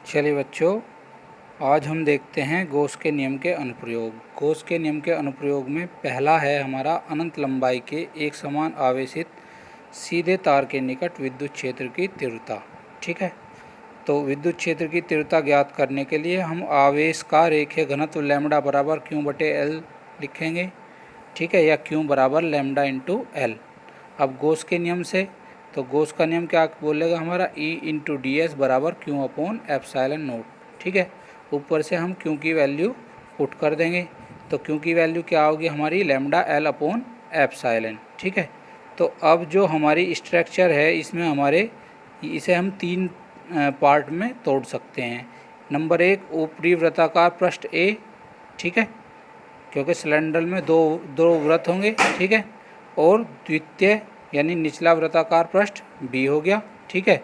चलिए बच्चों, आज हम देखते हैं गॉस के नियम के अनुप्रयोग। गॉस के नियम के अनुप्रयोग में पहला है हमारा अनंत लंबाई के एक समान आवेशित सीधे तार के निकट विद्युत क्षेत्र की तीव्रता। ठीक है, तो विद्युत क्षेत्र की तीव्रता ज्ञात करने के लिए हम आवेश का रेखीय घनत्व लैम्बडा बराबर क्यू बटे एल लिखेंगे। ठीक है, या क्यू बराबर लैम्बडा इंटू एल। अब गॉस के नियम से, तो गॉस का नियम क्या बोलेगा हमारा, ई इंटू डी एस बराबर क्यू अपॉन एप्सिलॉन नोट। ठीक है, ऊपर से हम क्यू की वैल्यू पुट कर देंगे, तो क्यू की वैल्यू क्या होगी हमारी, लैम्बडा एल अपॉन एप्सिलॉन। ठीक है, तो अब जो हमारी स्ट्रक्चर है इसमें हमारे इसे हम तीन पार्ट में तोड़ सकते हैं। नंबर एक, ऊपरी वृत्ताकार पृष्ठ ए। ठीक है, क्योंकि सिलेंडर में दो दो वृत्त होंगे। ठीक है, और द्वितीय यानी निचला वृत्ताकार पृष्ठ बी हो गया। ठीक है,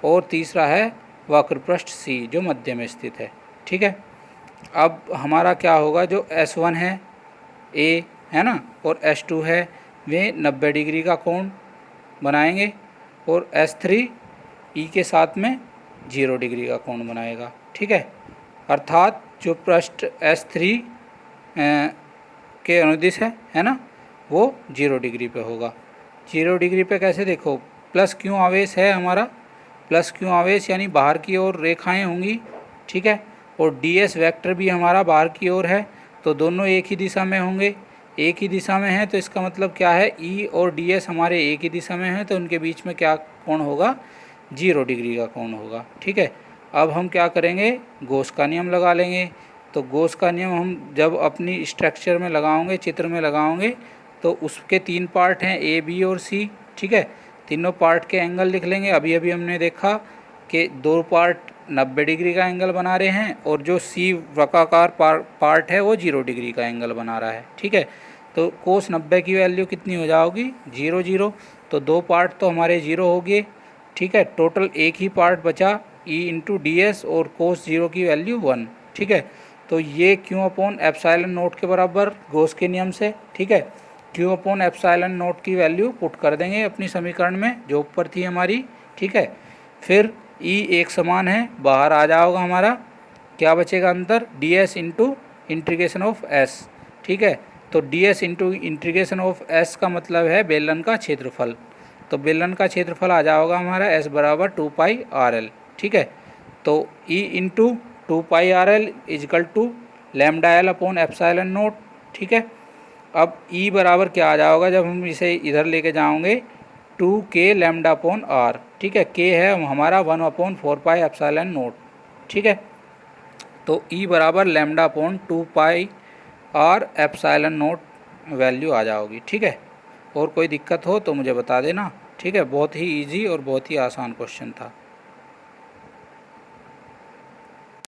और तीसरा है वक्र पृष्ठ सी जो मध्य में स्थित है। ठीक है, अब हमारा क्या होगा, जो S1 है ए है ना, और S2 है, वे 90 डिग्री का कोण बनाएंगे, और S3 ई के साथ में 0 डिग्री का कोण बनाएगा। ठीक है, अर्थात जो पृष्ठ S3 के अनुदिश है ना, वो 0 डिग्री पे होगा। 0 डिग्री पे कैसे, देखो प्लस क्यू आवेश है हमारा, प्लस क्यू आवेश यानी बाहर की ओर रेखाएं होंगी। ठीक है, और डी एस वैक्टर भी हमारा बाहर की ओर है, तो दोनों एक ही दिशा में होंगे। एक ही दिशा में है तो इसका मतलब क्या है, ई और डी एस हमारे एक ही दिशा में है, तो उनके बीच में क्या कोण होगा, 0 डिग्री का कोण होगा। ठीक है, अब हम क्या करेंगे, गॉस का नियम लगा लेंगे। तो गॉस का नियम हम जब अपनी स्ट्रक्चर में लगाओगे, चित्र में लगाओगे, तो उसके तीन पार्ट हैं ए बी और सी। ठीक है, तीनों पार्ट के एंगल लिख लेंगे। अभी अभी हमने देखा कि दो पार्ट 90 डिग्री का एंगल बना रहे हैं, और जो सी वृत्ताकार पार्ट है वो 0 डिग्री का एंगल बना रहा है। ठीक है, तो कोस 90 की वैल्यू कितनी हो जाएगी, 0 0। तो दो पार्ट तो हमारे 0 हो गए। ठीक है, टोटल एक ही पार्ट बचा ई इंटू डी एस, और कोस 0 की वैल्यू 1। ठीक है, तो ये क्यू अपॉन एप्सिलॉन नोट के बराबर गॉस के नियम से। ठीक है, क्यू अपॉन एप्सिलॉन नोट की वैल्यू पुट कर देंगे अपनी समीकरण में जो ऊपर थी हमारी। ठीक है, फिर ई एक समान है, बाहर आ जाओगा हमारा, क्या बचेगा अंदर, D S into integration of S. ठीक है, तो D S into integration of S का मतलब है बेलन का क्षेत्रफल, तो बेलन का क्षेत्रफल आ जाओगा हमारा एस बराबर 2 पाई आर एल। ठीक है, तो e into 2 pi r l equal to lambda l upon epsilon naught. ठीक है, अब ई बराबर क्या आ जाओगा, जब हम इसे इधर लेके जाओगे, 2k लैम्डा अपॉन आर। ठीक है, k है हमारा 1 अपॉन 4 पाई एप्सिलॉन नोट। ठीक है, तो ई बराबर lambda upon 2 pi r epsilon naught value आ जाओगी। ठीक है, और कोई दिक्कत हो तो मुझे बता देना। ठीक है, बहुत ही इजी और बहुत ही आसान क्वेश्चन था।